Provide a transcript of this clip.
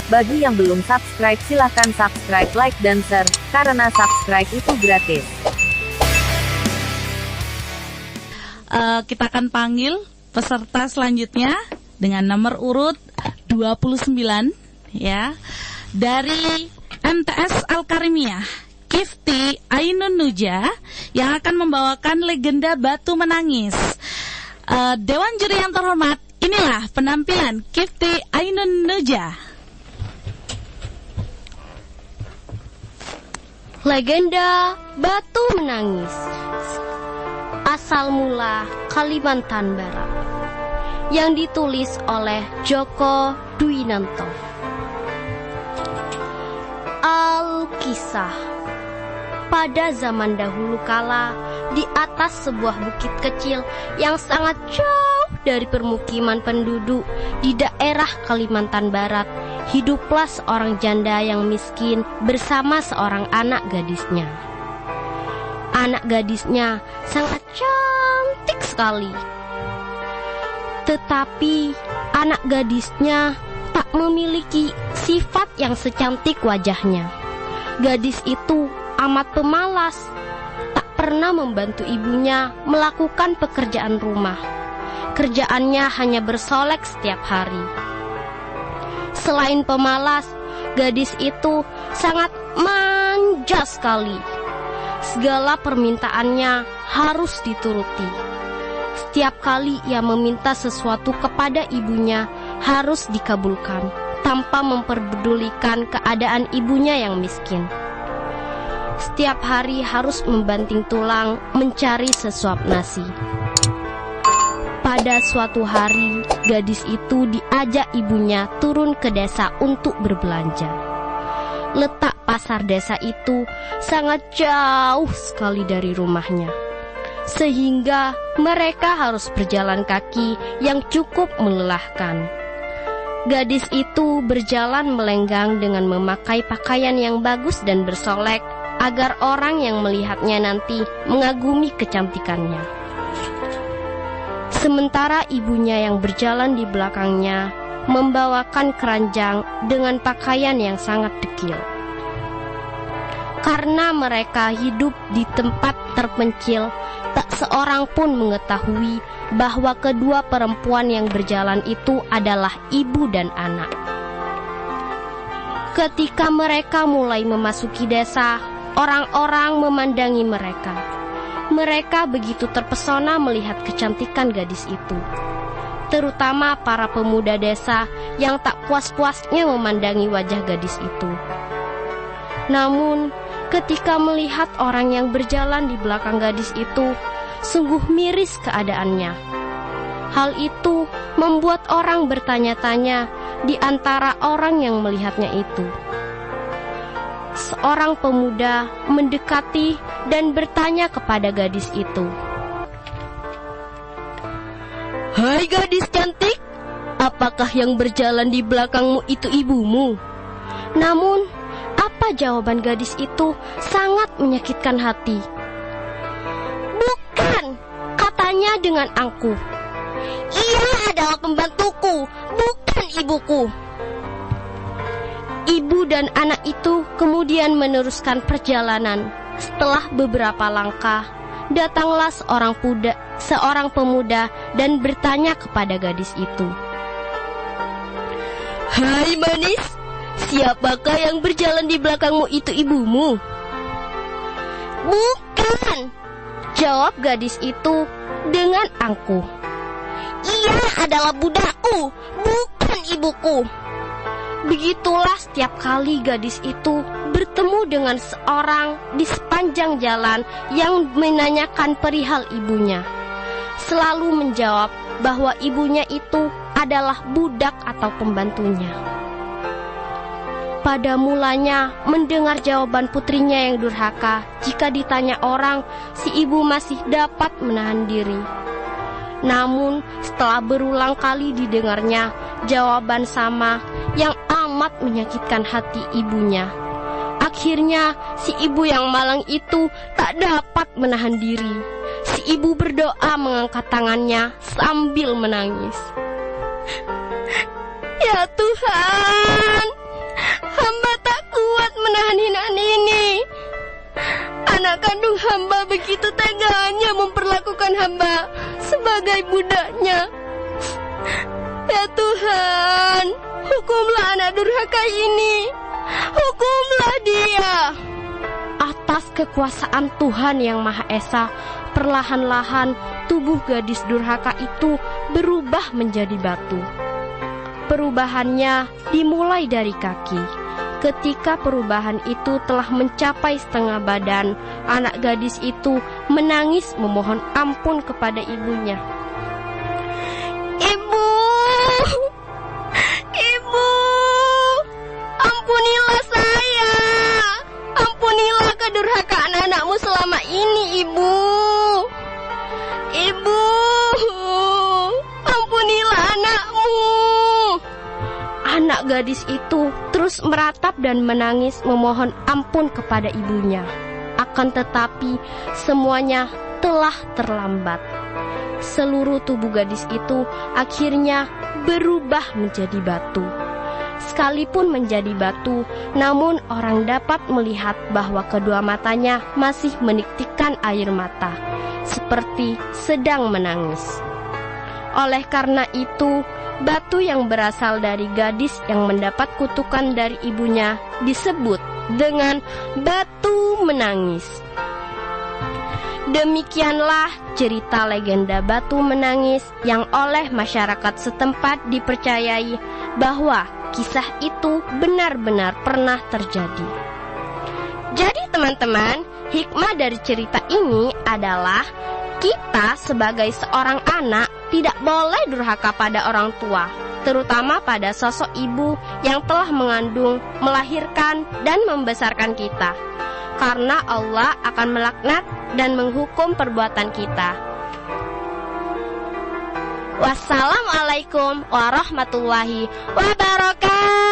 Bagi yang belum subscribe silahkan subscribe, like, dan share, karena subscribe itu gratis. Kita akan panggil peserta selanjutnya dengan nomor urut 29 ya. Dari MTS Al-Karimiyah, Kifty Ainun Nuja yang akan membawakan legenda Batu Menangis. Dewan juri yang terhormat, inilah penampilan Kifty Ainun Nuja. Legenda Batu Menangis. Asal mula Kalimantan Barat, yang ditulis oleh Djoko Dwinanto. Alkisah. Pada zaman dahulu kala, di atas sebuah bukit kecil yang sangat jauh dari permukiman penduduk di daerah Kalimantan Barat, hiduplah seorang janda yang miskin bersama seorang anak gadisnya. Anak gadisnya sangat cantik sekali. Tetapi anak gadisnya tak memiliki sifat yang secantik wajahnya. Gadis itu amat pemalas, tak pernah membantu ibunya melakukan pekerjaan rumah. Kerjaannya hanya bersolek setiap hari. Selain pemalas, gadis itu sangat manja sekali. Segala permintaannya harus dituruti. Setiap kali ia meminta sesuatu kepada ibunya harus dikabulkan, tanpa memperdulikan keadaan ibunya yang miskin. Setiap hari harus membanting tulang mencari sesuap nasi. Pada suatu hari, gadis itu diajak ibunya turun ke desa untuk berbelanja. Letak pasar desa itu sangat jauh sekali dari rumahnya, sehingga mereka harus berjalan kaki yang cukup melelahkan. Gadis itu berjalan melenggang dengan memakai pakaian yang bagus dan bersolek, agar orang yang melihatnya nanti mengagumi kecantikannya. Sementara ibunya yang berjalan di belakangnya membawakan keranjang dengan pakaian yang sangat dekil. Karena mereka hidup di tempat terpencil, tak seorang pun mengetahui bahwa kedua perempuan yang berjalan itu adalah ibu dan anak. Ketika mereka mulai memasuki desa, orang-orang memandangi mereka. Mereka begitu terpesona melihat kecantikan gadis itu, terutama para pemuda desa yang tak puas-puasnya memandangi wajah gadis itu. Namun, ketika melihat orang yang berjalan di belakang gadis itu, sungguh miris keadaannya. Hal itu membuat orang bertanya-tanya di antara orang yang melihatnya itu. Seorang pemuda mendekati dan bertanya kepada gadis itu, "Hai gadis cantik, apakah yang berjalan di belakangmu itu ibumu?" Namun, apa jawaban gadis itu sangat menyakitkan hati. "Bukan," katanya dengan angkuh. "Ia adalah pembantuku, bukan ibuku." Ibu dan anak itu kemudian meneruskan perjalanan. Setelah beberapa langkah, datanglah seorang pemuda dan bertanya kepada gadis itu, "Hai manis, siapakah yang berjalan di belakangmu itu ibumu?" "Bukan," jawab gadis itu dengan angkuh. "Ia adalah budakku, bukan ibuku." Begitulah setiap kali gadis itu bertemu dengan seorang di sepanjang jalan yang menanyakan perihal ibunya, selalu menjawab bahwa ibunya itu adalah budak atau pembantunya. Pada mulanya mendengar jawaban putrinya yang durhaka, jika ditanya orang, si ibu masih dapat menahan diri. Namun setelah berulang kali didengarnya jawaban sama yang amat menyakitkan hati ibunya, akhirnya si ibu yang malang itu tak dapat menahan diri. Si ibu berdoa mengangkat tangannya sambil menangis. "Ya Tuhan, menahan hinaan ini. Anak kandung hamba begitu teganya memperlakukan hamba sebagai budaknya. Ya Tuhan, hukumlah anak durhaka ini. Hukumlah dia. Atas kekuasaan Tuhan yang Maha Esa, perlahan-lahan tubuh gadis durhaka itu berubah menjadi batu. Perubahannya dimulai dari kaki. Ketika perubahan itu telah mencapai setengah badan, anak gadis itu menangis memohon ampun kepada ibunya. Ibu, Ibu, ampunilah saya. Ampunilah kedurhakaan anakmu selama ini, Ibu. Ibu, ampunilah anakmu. Anak gadis itu terus meratap dan menangis memohon ampun kepada ibunya. Akan tetapi semuanya telah terlambat. Seluruh tubuh gadis itu akhirnya berubah menjadi batu. Sekalipun menjadi batu, namun orang dapat melihat bahwa kedua matanya masih meniktikkan air mata, seperti sedang menangis. Oleh karena itu, batu yang berasal dari gadis yang mendapat kutukan dari ibunya disebut dengan batu menangis. Demikianlah cerita legenda batu menangis yang oleh masyarakat setempat dipercayai bahwa kisah itu benar-benar pernah terjadi. Jadi teman-teman, hikmah dari cerita ini adalah kita sebagai seorang anak tidak boleh durhaka pada orang tua, terutama pada sosok ibu yang telah mengandung, melahirkan, dan membesarkan kita. Karena Allah akan melaknat dan menghukum perbuatan kita. Wassalamualaikum warahmatullahi wabarakatuh.